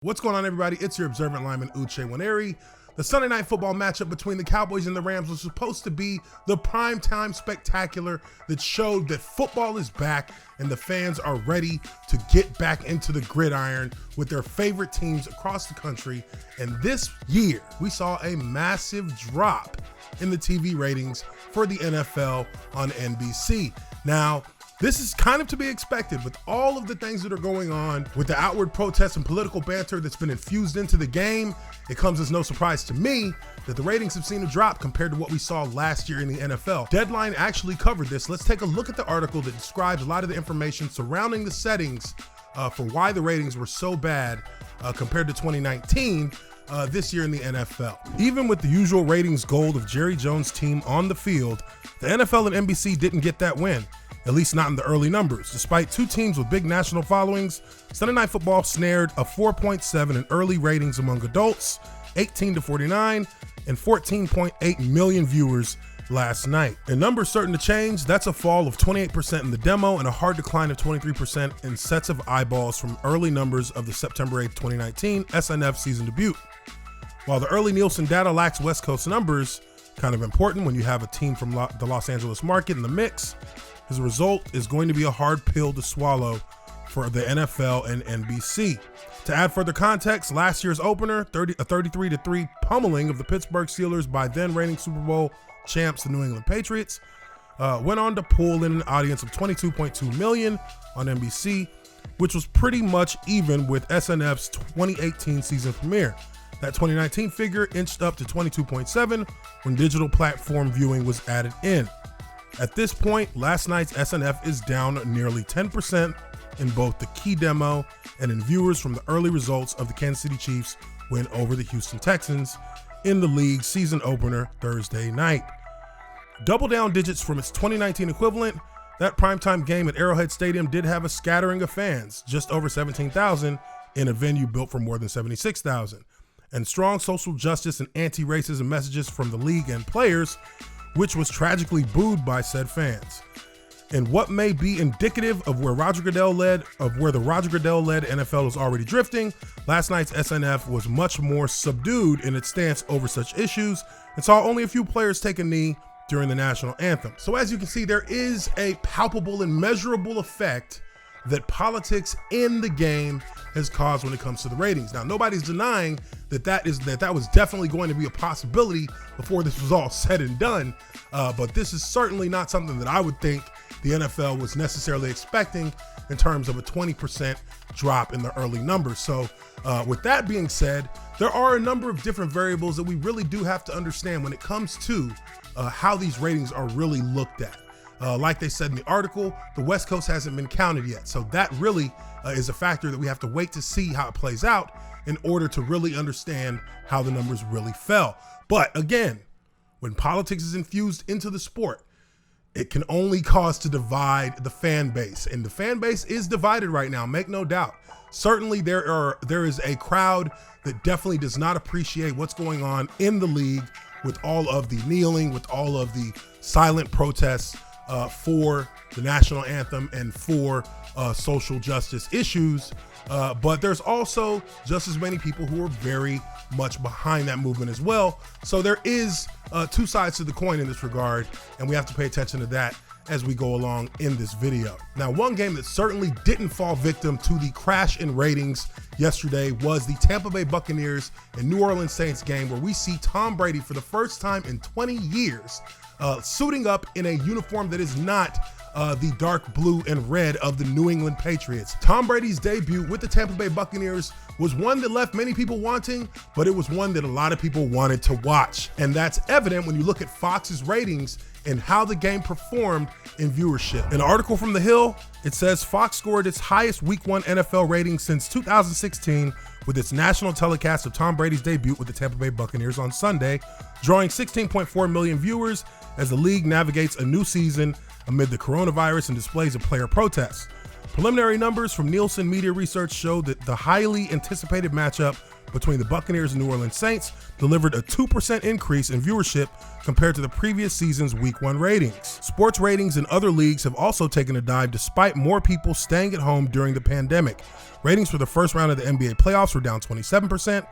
What's going on, everybody? It's your observant lineman, Uche Nwaneri. The Sunday night football matchup between the Cowboys and the Rams was supposed to be the primetime spectacular that showed that football is back and the fans are ready to get back into the gridiron with their favorite teams across the country. And this year, we saw a massive drop in the TV ratings for the NFL on NBC. Now, this is kind of to be expected with all of the things that are going on with the outward protests and political banter that's been infused into the game. It comes as no surprise to me that the ratings have seen a drop compared to what we saw last year in the NFL. Deadline actually covered this. Let's take a look at the article that describes a lot of the information surrounding the settings for why the ratings were so bad compared to 2019 this year in the NFL. Even with the usual ratings gold of Jerry Jones' team on the field, the NFL and NBC didn't get that win. At least not in the early numbers. Despite two teams with big national followings, Sunday Night Football snared a 4.7 in early ratings among adults, 18 to 49, and 14.8 million viewers last night. In numbers certain to change, that's a fall of 28% in the demo and a hard decline of 23% in sets of eyeballs from early numbers of the September 8th, 2019 SNF season debut. While the early Nielsen data lacks West Coast numbers, kind of important when you have a team from the Los Angeles market in the mix, as a result is going to be a hard pill to swallow for the NFL and NBC. To add further context, last year's opener, a 33-3 pummeling of the Pittsburgh Steelers by then reigning Super Bowl champs, the New England Patriots, went on to pull in an audience of 22.2 million on NBC, which was pretty much even with SNF's 2018 season premiere. That 2019 figure inched up to 22.7 when digital platform viewing was added in. At this point, last night's SNF is down nearly 10% in both the key demo and in viewers from the early results of the Kansas City Chiefs win over the Houston Texans in the league's season opener Thursday night. Double down digits from its 2019 equivalent, that primetime game at Arrowhead Stadium did have a scattering of fans, just over 17,000 in a venue built for more than 76,000, and strong social justice and anti-racism messages from the league and players, which was tragically booed by said fans. And what may be indicative of where the Roger Goodell-led NFL is already drifting, last night's SNF was much more subdued in its stance over such issues and saw only a few players take a knee during the national anthem. So as you can see, there is a palpable and measurable effect that politics in the game has caused when it comes to the ratings. Now, nobody's denying that was definitely going to be a possibility before this was all said and done, but this is certainly not something that I would think the NFL was necessarily expecting in terms of a 20% drop in the early numbers. So with that being said, there are a number of different variables that we really do have to understand when it comes to how these ratings are really looked at. Like they said in the article, the West Coast hasn't been counted yet. So that really is a factor that we have to wait to see how it plays out in order to really understand how the numbers really fell. But again, when politics is infused into the sport, it can only cause to divide the fan base. And the fan base is divided right now, make no doubt. Certainly there is a crowd that definitely does not appreciate what's going on in the league with all of the kneeling, with all of the silent protests for the national anthem and for social justice issues. But there's also just as many people who are very much behind that movement as well. So there is two sides to the coin in this regard, and we have to pay attention to that as we go along in this video. Now, one game that certainly didn't fall victim to the crash in ratings yesterday was the Tampa Bay Buccaneers and New Orleans Saints game, where we see Tom Brady for the first time in 20 years suiting up in a uniform that is not the dark blue and red of the New England Patriots. Tom Brady's debut with the Tampa Bay Buccaneers was one that left many people wanting, but it was one that a lot of people wanted to watch. And that's evident when you look at Fox's ratings and how the game performed in viewership. In an article from The Hill, it says Fox scored its highest Week 1 NFL rating since 2016 with its national telecast of Tom Brady's debut with the Tampa Bay Buccaneers on Sunday, drawing 16.4 million viewers as the league navigates a new season amid the coronavirus and displays of player protests. Preliminary numbers from Nielsen Media Research showed that the highly anticipated matchup between the Buccaneers and New Orleans Saints delivered a 2% increase in viewership compared to the previous season's Week 1 ratings. Sports ratings in other leagues have also taken a dive despite more people staying at home during the pandemic, Ratings for the first round of the NBA playoffs were down 27%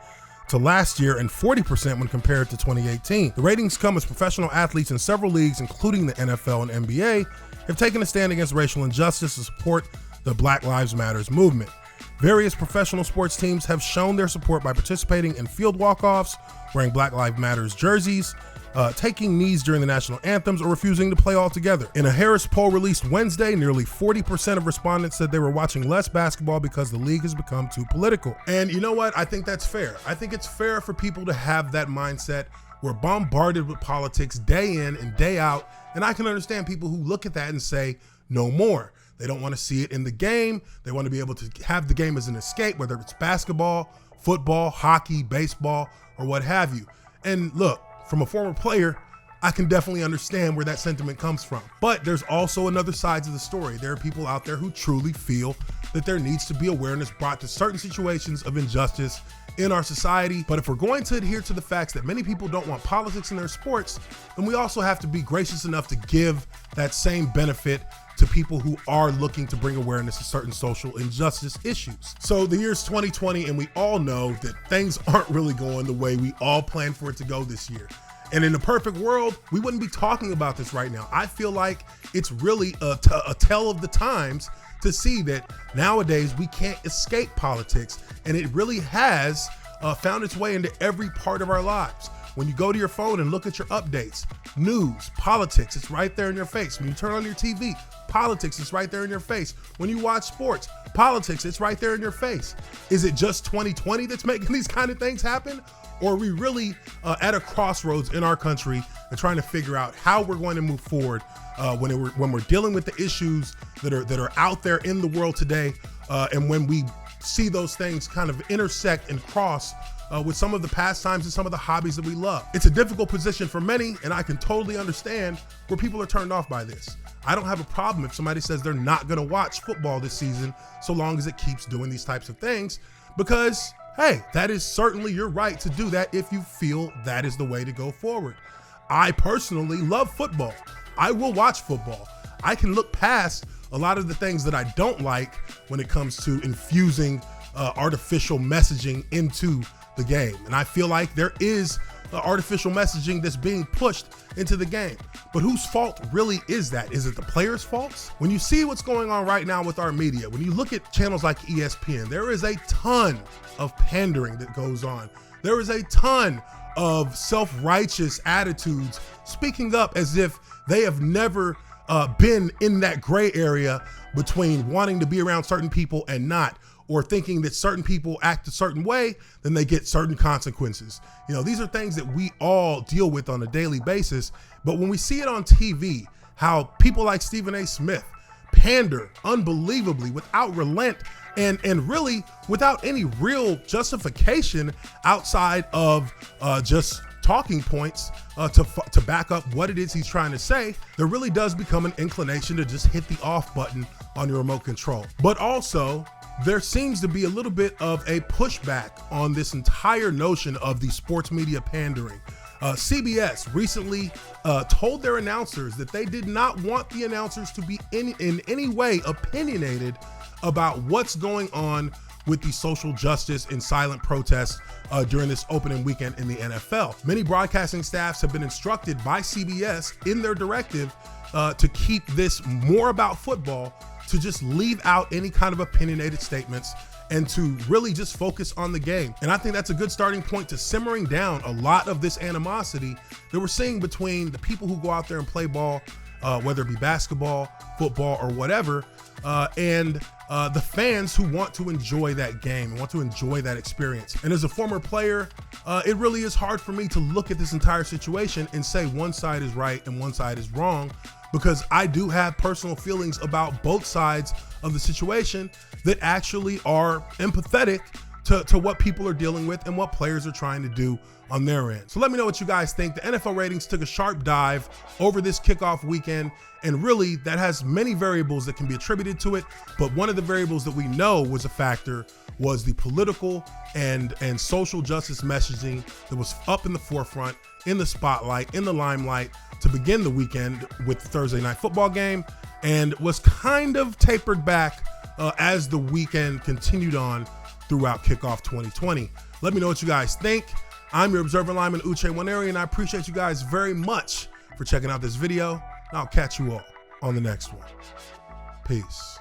to last year and 40% when compared to 2018. The ratings come as professional athletes in several leagues, including the NFL and NBA, have taken a stand against racial injustice to support the Black Lives Matter movement. Various professional sports teams have shown their support by participating in field walk-offs, wearing Black Lives Matter jerseys, taking knees during the national anthems, or refusing to play altogether. In a Harris poll released Wednesday, nearly 40% of respondents said they were watching less basketball because the league has become too political. And you know what? I think that's fair. I think it's fair for people to have that mindset. We're bombarded with politics day in and day out, and I can understand people who look at that and say, no more. They don't want to see it in the game. They want to be able to have the game as an escape, whether it's basketball, football, hockey, baseball, or what have you. And look, from a former player, I can definitely understand where that sentiment comes from. But there's also another side to the story. There are people out there who truly feel that there needs to be awareness brought to certain situations of injustice in our society. But if we're going to adhere to the facts that many people don't want politics in their sports, then we also have to be gracious enough to give that same benefit to people who are looking to bring awareness to certain social injustice issues. So the year's 2020, and we all know that things aren't really going the way we all planned for it to go this year. And in a perfect world, we wouldn't be talking about this right now. I feel like it's really a tale of the times to see that nowadays we can't escape politics, and it really has found its way into every part of our lives. When you go to your phone and look at your updates, news, politics, it's right there in your face. When you turn on your TV, politics is right there in your face. When you watch sports, politics, it's right there in your face. Is it just 2020 that's making these kind of things happen? Or are we really at a crossroads in our country and trying to figure out how we're going to move forward when we're dealing with the issues that are out there in the world today, and when we see those things kind of intersect and cross with some of the pastimes and some of the hobbies that we love. It's a difficult position for many, and I can totally understand where people are turned off by this. I don't have a problem if somebody says they're not gonna watch football this season so long as it keeps doing these types of things, because hey, that is certainly your right to do that if you feel that is the way to go forward. I personally love football. I will watch football. I can look past a lot of the things that I don't like when it comes to infusing artificial messaging into the game. And I feel like there is artificial messaging that's being pushed into the game. But whose fault really is that? Is it the players' faults? When you see what's going on right now with our media, when you look at channels like ESPN, there is a ton of pandering that goes on. There is a ton of self-righteous attitudes speaking up as if they have never been in that gray area between wanting to be around certain people and not, or thinking that certain people act a certain way, then they get certain consequences. You know, these are things that we all deal with on a daily basis. But when we see it on TV, how people like Stephen A. Smith pander unbelievably without relent and really without any real justification outside of just talking points to back up what it is he's trying to say, there really does become an inclination to just hit the off button on your remote control. But also, there seems to be a little bit of a pushback on this entire notion of the sports media pandering. CBS recently told their announcers that they did not want the announcers to be in any way opinionated about what's going on with the social justice and silent protests during this opening weekend in the NFL. Many broadcasting staffs have been instructed by CBS in their directive to keep this more about football, to just leave out any kind of opinionated statements and to really just focus on the game. And I think that's a good starting point to simmering down a lot of this animosity that we're seeing between the people who go out there and play ball, whether it be basketball, football, or whatever, and the fans who want to enjoy that game and want to enjoy that experience. And as a former player, it really is hard for me to look at this entire situation and say one side is right and one side is wrong, because I do have personal feelings about both sides of the situation that actually are empathetic to what people are dealing with and what players are trying to do on their end. So let me know what you guys think. The NFL ratings took a sharp dive over this kickoff weekend, and really that has many variables that can be attributed to it. But one of the variables that we know was a factor was the political and social justice messaging that was up in the forefront, in the spotlight, in the limelight to begin the weekend with the Thursday night football game, and was kind of tapered back as the weekend continued on throughout kickoff 2020. Let me know what you guys think. I'm your observer lineman, Uche Nwaneri, and I appreciate you guys very much for checking out this video. And I'll catch you all on the next one. Peace.